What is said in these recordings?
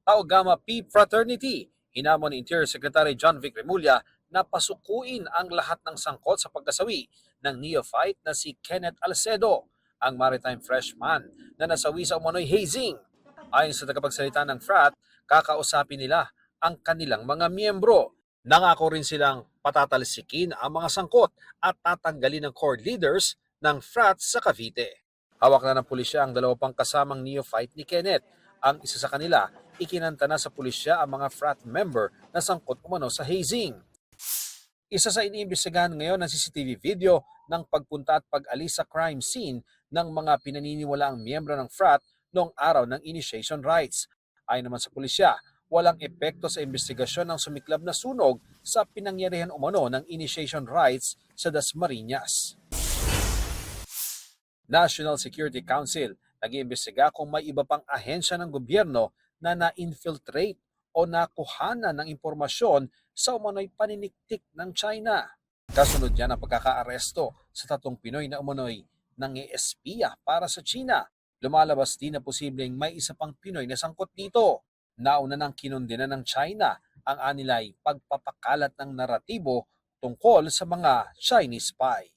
Tau Gamma Pi Fraternity. Hinamon ni Interior Secretary John Vic Remulla na pasukuin ang lahat ng sangkot sa pagkasawi ng neophyte na si Kenneth Alcedo, ang maritime freshman na nasawi sa umano'y hazing. Ayon sa tagapagsalita ng frat, kakausapin nila ang kanilang mga miyembro. Nangako rin silang patatalsikin ang mga sangkot at tatanggalin ng core leaders ng frat sa Cavite. Hawak na ng pulisya ang dalawa pang kasamang neophyte ni Kenneth. Ang isa sa kanila, ikinanta na sa pulisya ang mga frat member na sangkot umano sa hazing. Isa sa iniimbestigahan ngayon ng CCTV video ng pagpunta at pag-alis sa crime scene ng mga pinaniniwalaang miyembro ng frat noong araw ng initiation rites. Ayon naman sa pulisya, walang epekto sa investigasyon ng sumiklab na sunog sa pinangyarihan umano ng initiation rites sa Dasmariñas. National Security Council nag-iimbestiga kung may iba pang ahensya ng gobyerno na na-infiltrate o nakuhanan ng impormasyon sa umano'y paniniktik ng China. Kasunod yan ang pagkakaaresto sa 3 Pinoy na umano'y nang-espiya para sa China. Lumalabas din na posibleng may isa pang Pinoy na sangkot dito. Nauna nang kinundena ng China ang anilay pagpapakalat ng naratibo tungkol sa mga Chinese spy.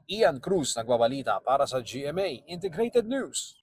Ian Cruz nagbabalita para sa GMA Integrated News.